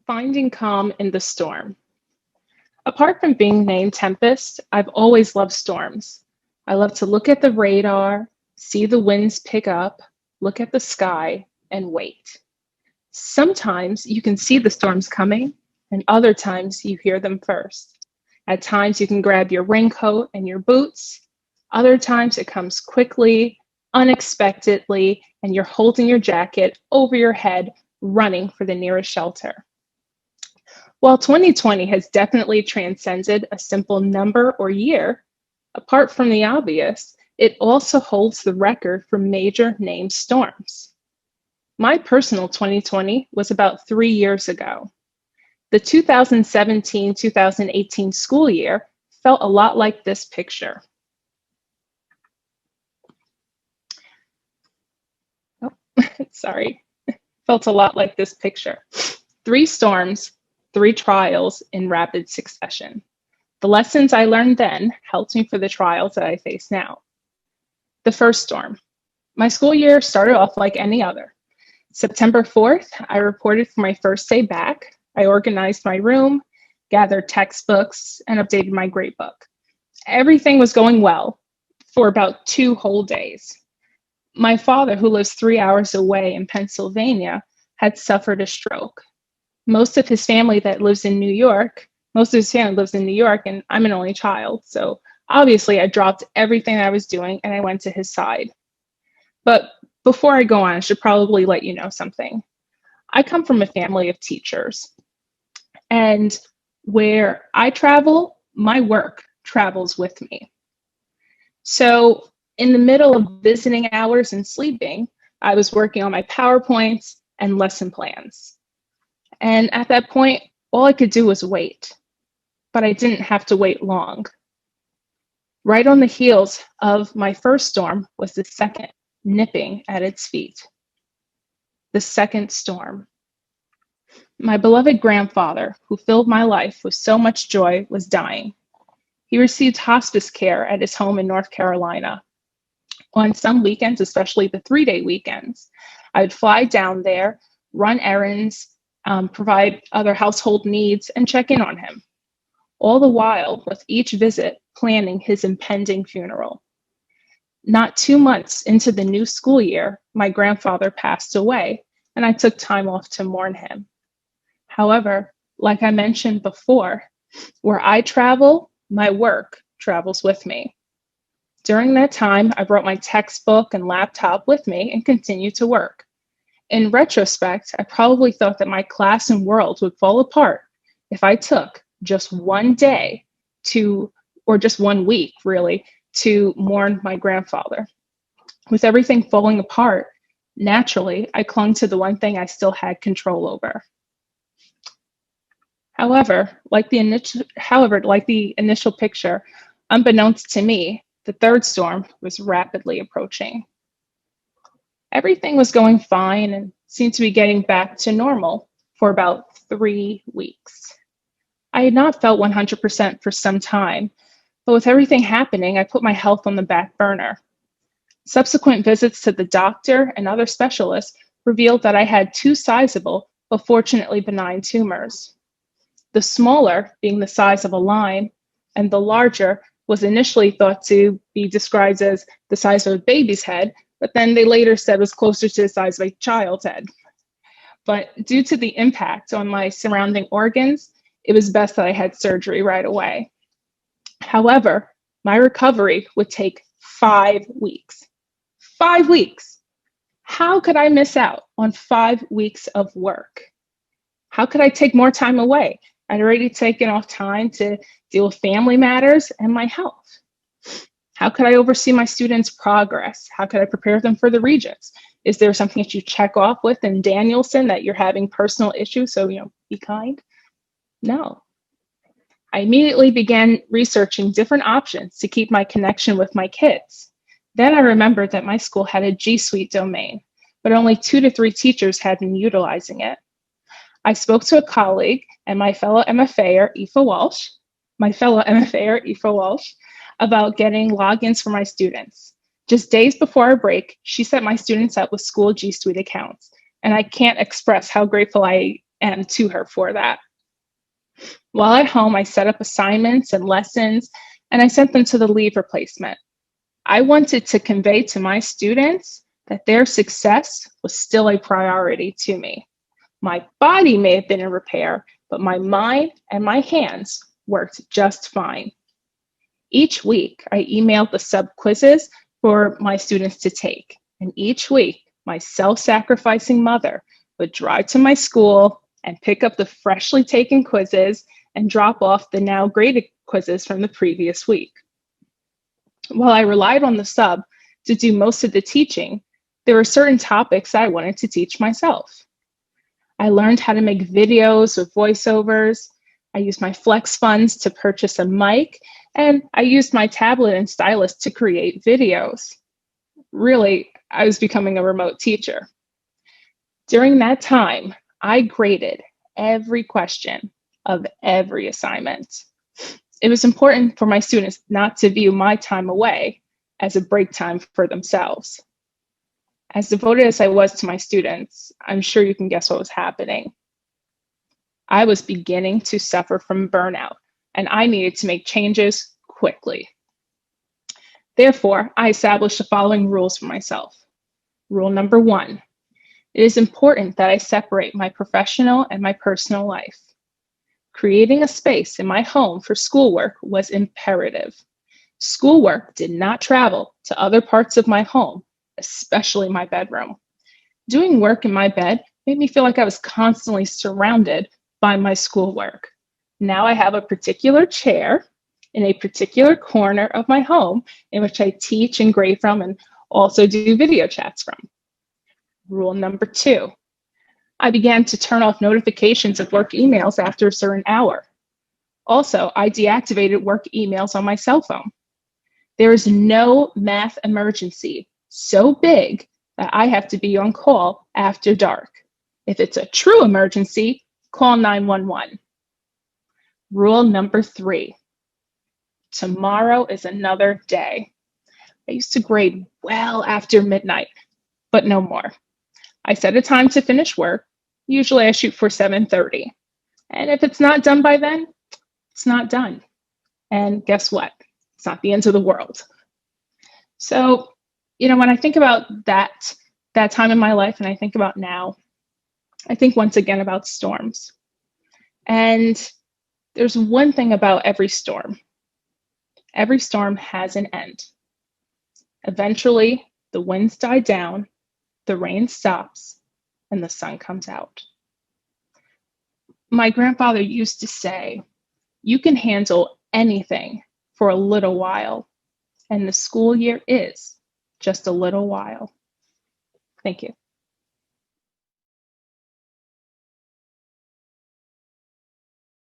Finding calm in the storm. Apart from being named Tempest, I've always loved storms. I love to look at the radar, see the winds pick up, look at the sky, and wait. Sometimes you can see the storms coming, and other times you hear them first. At times you can grab your raincoat and your boots. Other times it comes quickly, unexpectedly, and you're holding your jacket over your head, running for the nearest shelter. While 2020 has definitely transcended a simple number or year, apart from the obvious, it also holds the record for major named storms. My personal 2020 was about 3 years ago. The 2017-2018 school year felt a lot like this picture. Oh, sorry. Felt a lot like this picture. 3 storms, 3 trials in rapid succession. The lessons I learned then helped me for the trials that I face now. The first storm. My school year started off like any other. September 4th, I reported for my first day back. I organized my room, gathered textbooks, and updated my grade book. Everything was going well for about 2 whole days. My father, who lives 3 hours away in Pennsylvania, had suffered a stroke. Most of his family lives in New York, and I'm an only child. So obviously I dropped everything I was doing and I went to his side. But before I go on, I should probably let you know something. I come from a family of teachers. And where I travel, my work travels with me. So in the middle of visiting hours and sleeping, I was working on my PowerPoints and lesson plans. And at that point, all I could do was wait, but I didn't have to wait long. Right on the heels of my first storm was the second nipping at its feet. The second storm. My beloved grandfather, who filled my life with so much joy, was dying. He received hospice care at his home in North Carolina. On some weekends, especially the 3-day weekends, I would fly down there, run errands, provide other household needs, and check in on him. All the while, with each visit, planning his impending funeral. Not 2 months into the new school year, my grandfather passed away, and I took time off to mourn him. However, like I mentioned before, where I travel, my work travels with me. During that time, I brought my textbook and laptop with me and continued to work. In retrospect, I probably thought that my class and world would fall apart if I took just one day or just 1 week really, to mourn my grandfather. With everything falling apart, naturally, I clung to the one thing I still had control over. However, like the initial picture, unbeknownst to me, the third storm was rapidly approaching. Everything was going fine and seemed to be getting back to normal for about 3 weeks. I had not felt 100% for some time, but with everything happening, I put my health on the back burner. Subsequent visits to the doctor and other specialists revealed that I had 2 sizable but fortunately benign tumors. The smaller being the size of a lime, and the larger was initially thought to be described as the size of a baby's head, but then they later said was closer to the size of a child's head. But due to the impact on my surrounding organs, it was best that I had surgery right away. However, my recovery would take 5 weeks. 5 weeks! How could I miss out on 5 weeks of work? How could I take more time away? I'd already taken off time to deal with family matters and my health. How could I oversee my students' progress? How could I prepare them for the Regents? Is there something that you check off with in Danielson that you're having personal issues, so, be kind? No. I immediately began researching different options to keep my connection with my kids. Then I remembered that my school had a G Suite domain, but only 2 to 3 teachers had been utilizing it. I spoke to a colleague and my fellow MFAer, Aoife Walsh, about getting logins for my students. Just days before our break, she set my students up with school G Suite accounts, and I can't express how grateful I am to her for that. While at home, I set up assignments and lessons, and I sent them to the leave replacement. I wanted to convey to my students that their success was still a priority to me. My body may have been in repair, but my mind and my hands worked just fine. Each week, I emailed the sub-quizzes for my students to take, and each week, my self-sacrificing mother would drive to my school and pick up the freshly taken quizzes and drop off the now graded quizzes from the previous week. While I relied on the sub to do most of the teaching, there were certain topics I wanted to teach myself. I learned how to make videos with voiceovers. I used my flex funds to purchase a mic, and I used my tablet and stylus to create videos. Really, I was becoming a remote teacher. During that time, I graded every question of every assignment. It was important for my students not to view my time away as a break time for themselves. As devoted as I was to my students, I'm sure you can guess what was happening. I was beginning to suffer from burnout, and I needed to make changes quickly. Therefore, I established the following rules for myself. Rule number 1, it is important that I separate my professional and my personal life. Creating a space in my home for schoolwork was imperative. Schoolwork did not travel to other parts of my home, especially my bedroom. Doing work in my bed made me feel like I was constantly surrounded by my schoolwork. Now I have a particular chair in a particular corner of my home in which I teach and grade from and also do video chats from. Rule number 2, I began to turn off notifications of work emails after a certain hour. Also, I deactivated work emails on my cell phone. There is no math emergency so big that I have to be on call after dark. If it's a true emergency, call 911. Rule number 3, tomorrow is another day. I used to grade well after midnight, but no more. I set a time to finish work. Usually I shoot for 7:30. And if it's not done by then, it's not done. And guess what? It's not the end of the world. So, when I think about that time in my life and I think about now, I think once again about storms. And there's one thing about every storm. Every storm has an end. Eventually, the winds die down, the rain stops, and the sun comes out. My grandfather used to say, you can handle anything for a little while, and the school year is just a little while. Thank you.